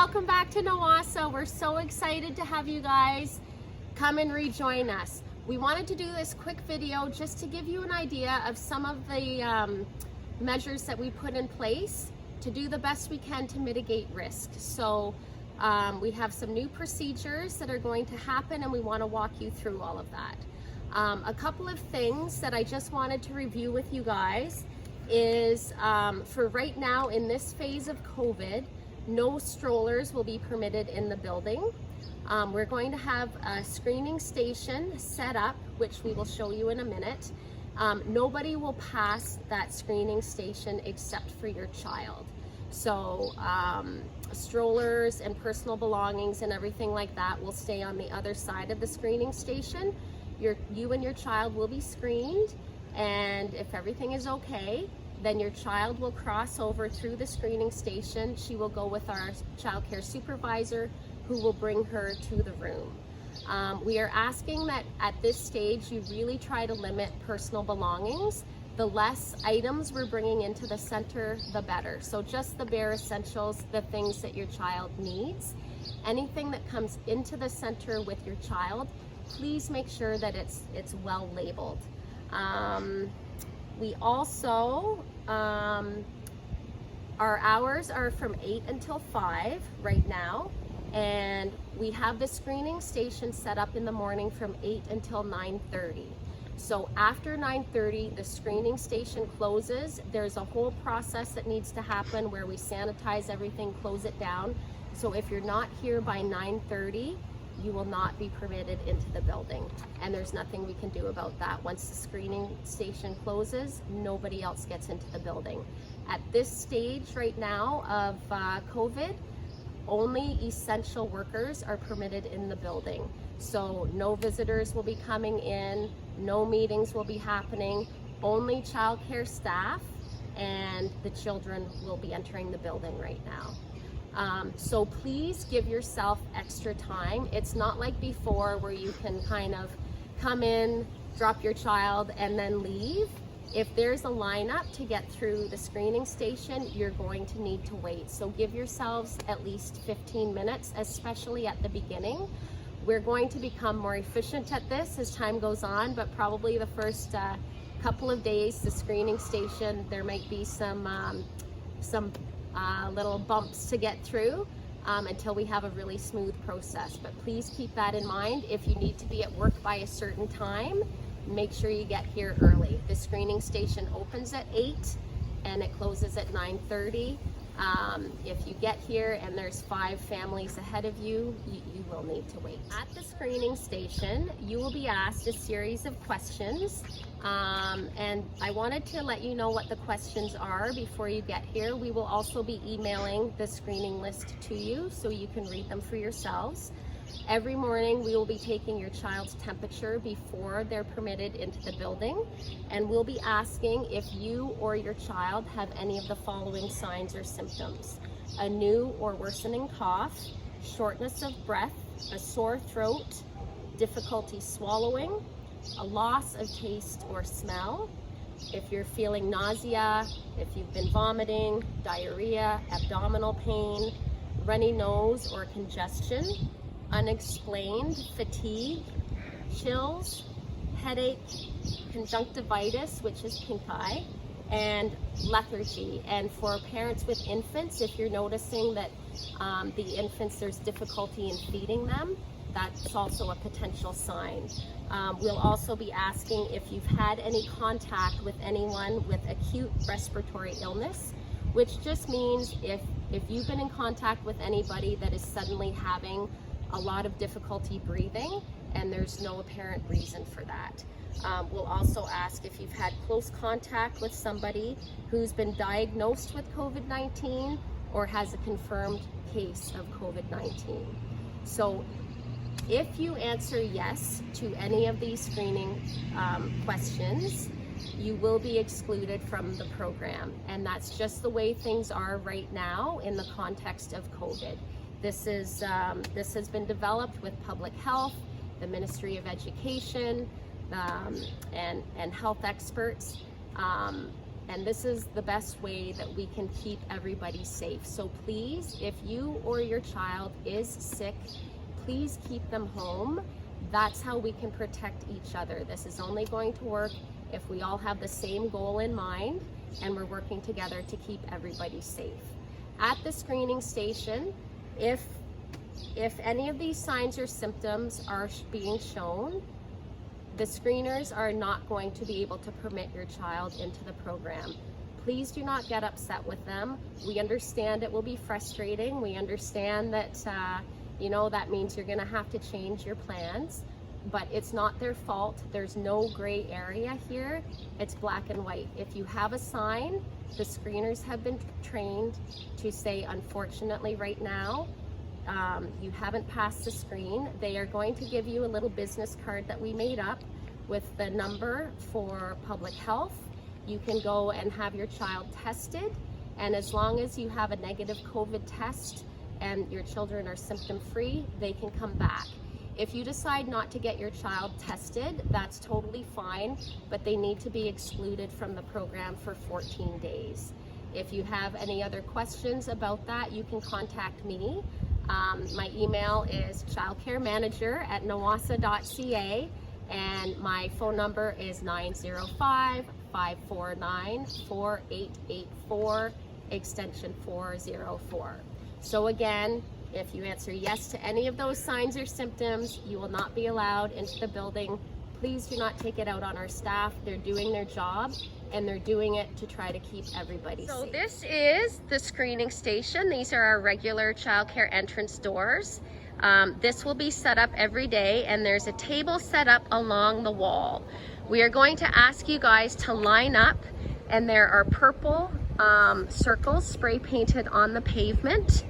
welcome back to Nawassa. We're so excited to have you guys come and rejoin us. We wanted to do this quick video just to give you an idea of some of the measures that we put in place to do the best we can to mitigate risk. So we have some new procedures that are going to happen, and we want to walk you through all of that. A couple of things that I just wanted to review with you guys is for right now in this phase of COVID, no strollers will be permitted in the building. We're going to have a screening station set up, which we will show you in a minute. Nobody will pass that screening station except for your child. So strollers and personal belongings and everything like that will stay on the other side of the screening station. You and your child will be screened, and if everything is okay, then your child will cross over through the screening station. She will go with our child care supervisor, who will bring her to the room. We are asking that at this stage you really try to limit personal belongings. The less items we're bringing into the center, the better. So just the bare essentials, the things that your child needs. Anything that comes into the center with your child, please make sure that it's well labeled. We also, our hours are from 8 until 5 right now, and we have the screening station set up in the morning from 8 until 9:30. So after 9:30, the screening station closes. There's a whole process that needs to happen where we sanitize everything, close it down. So if you're not here by 9:30, you will not be permitted into the building, and there's nothing we can do about that. Once the screening station closes, nobody else gets into the building. At this stage right now of COVID, only essential workers are permitted in the building. So no visitors will be coming in, no meetings will be happening, only childcare staff and the children will be entering the building right now. So please give yourself extra time. It's not like before where you can kind of come in, drop your child, and then leave. If there's a lineup to get through the screening station, you're going to need to wait. So give yourselves at least 15 minutes, especially at the beginning. We're going to become more efficient at this as time goes on, but probably the first couple of days, the screening station, there might be some little bumps to get through until we have a really smooth process. But please keep that in mind. If you need to be at work by a certain time, make sure you get here early. The screening station opens at 8 and it closes at 9:30. If you get here and there's 5 families ahead of you, you will need to wait. At the screening station, you will be asked a series of questions, and I wanted to let you know what the questions are before you get here. We will also be emailing the screening list to you so you can read them for yourselves. Every morning we will be taking your child's temperature before they're permitted into the building, and we'll be asking if you or your child have any of the following signs or symptoms: a new or worsening cough, shortness of breath, a sore throat, difficulty swallowing, a loss of taste or smell, if you're feeling nausea, if you've been vomiting, diarrhea, abdominal pain, runny nose or congestion, unexplained fatigue, chills, headache, conjunctivitis, which is pink eye, and lethargy. And for parents with infants, if you're noticing that the infants, there's difficulty in feeding them, that's also a potential sign. We'll also be asking if you've had any contact with anyone with acute respiratory illness, which just means if you've been in contact with anybody that is suddenly having a lot of difficulty breathing and there's no apparent reason for that. We'll also ask if you've had close contact with somebody who's been diagnosed with COVID-19 or has a confirmed case of COVID-19. So if you answer yes to any of these screening questions, you will be excluded from the program. And that's just the way things are right now in the context of COVID. This has been developed with public health, the Ministry of Education, and health experts. And this is the best way that we can keep everybody safe. So please, if you or your child is sick, please keep them home. That's how we can protect each other. This is only going to work if we all have the same goal in mind and we're working together to keep everybody safe. At the screening station, if any of these signs or symptoms are being shown, the screeners are not going to be able to permit your child into the program. Please do not get upset with them. We understand it will be frustrating. We understand that that means you're gonna have to change your plans, but it's not their fault. There's no gray area here. It's black and white. If you have a sign, the screeners have been trained to say, unfortunately right now, you haven't passed the screen. They are going to give you a little business card that we made up with the number for public health. You can go and have your child tested, and as long as you have a negative COVID test and your children are symptom-free, they can come back. If you decide not to get your child tested, that's totally fine, but they need to be excluded from the program for 14 days. If you have any other questions about that, you can contact me. My email is childcaremanager@nawasa.ca, and my phone number is 905-549-4884, extension 404. So again, if you answer yes to any of those signs or symptoms, you will not be allowed into the building. Please do not take it out on our staff. They're doing their job, and they're doing it to try to keep everybody safe. So this is the screening station. These are our regular childcare entrance doors. This will be set up every day, and there's a table set up along the wall. We are going to ask you guys to line up, and there are purple circles spray painted on the pavement.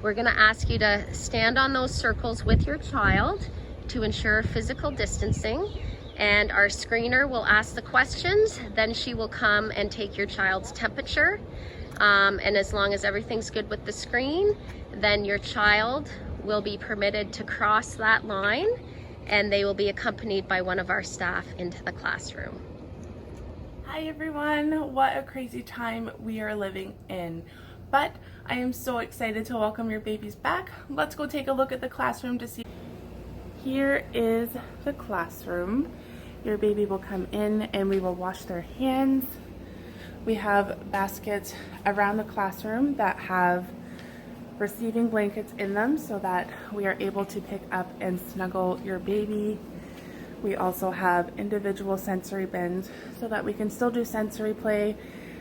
We're going to ask you to stand on those circles with your child to ensure physical distancing, and our screener will ask the questions. Then she will come and take your child's temperature, and as long as everything's good with the screen, then your child will be permitted to cross that line, and they will be accompanied by one of our staff into the classroom. Hi everyone, what a crazy time we are living in. But I am so excited to welcome your babies back. Let's go take a look at the classroom to see. Here is the classroom. Your baby will come in and we will wash their hands. We have baskets around the classroom that have receiving blankets in them so that we are able to pick up and snuggle your baby. We also have individual sensory bins so that we can still do sensory play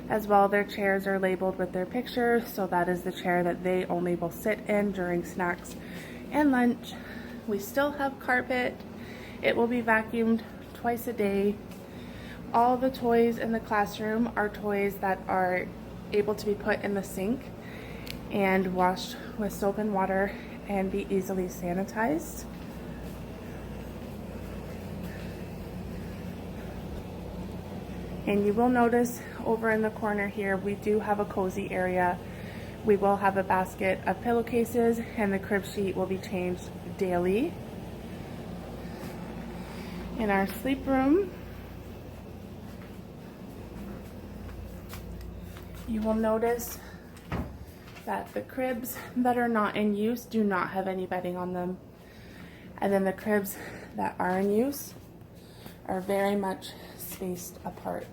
as well. Their chairs are labeled with their picture, so that is the chair that they only will sit in during snacks and lunch. We still have carpet. It will be vacuumed twice a day. All the toys in the classroom are toys that are able to be put in the sink and washed with soap and water and be easily sanitized. And you will notice over in the corner here, we do have a cozy area. We will have a basket of pillowcases, and the crib sheet will be changed daily. In our sleep room, you will notice that the cribs that are not in use do not have any bedding on them. And then the cribs that are in use are very much spaced apart.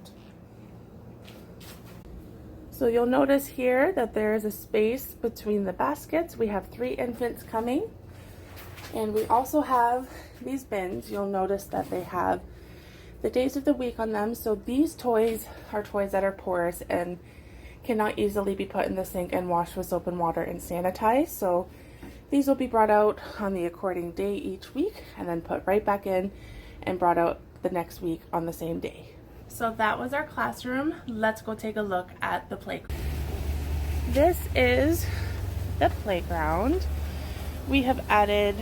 So you'll notice here that there is a space between the baskets. We have 3 infants coming, and we also have these bins. You'll notice that they have the days of the week on them. So these toys are toys that are porous and cannot easily be put in the sink and washed with soap and water and sanitized. So these will be brought out on the according day each week and then put right back in and brought out the next week on the same day. So that was our classroom. Let's go take a look at the playground. This is the playground. We have added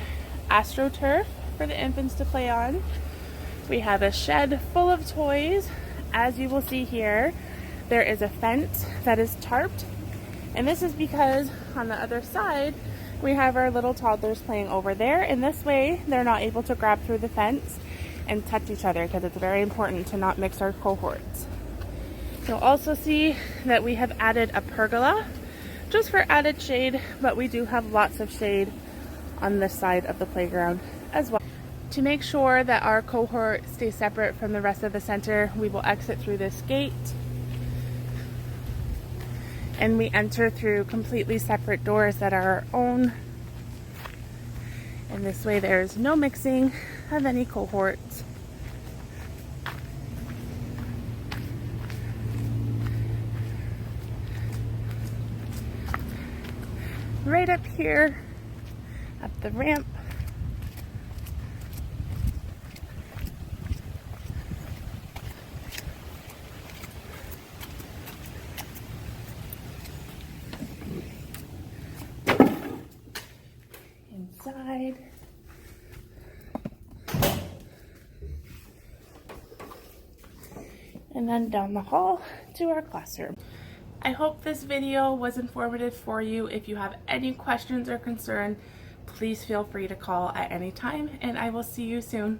AstroTurf for the infants to play on. We have a shed full of toys. As you will see here, there is a fence that is tarped, and this is because on the other side we have our little toddlers playing over there, and this way they're not able to grab through the fence and touch each other, because it's very important to not mix our cohorts. You'll also see that we have added a pergola just for added shade, but we do have lots of shade on this side of the playground as well. To make sure that our cohort stays separate from the rest of the center, we will exit through this gate and we enter through completely separate doors that are our own. And this way there's no mixing of any cohorts. Right up here, up the ramp, inside, and then down the hall to our classroom. I hope this video was informative for you. If you have any questions or concern, please feel free to call at any time, and I will see you soon.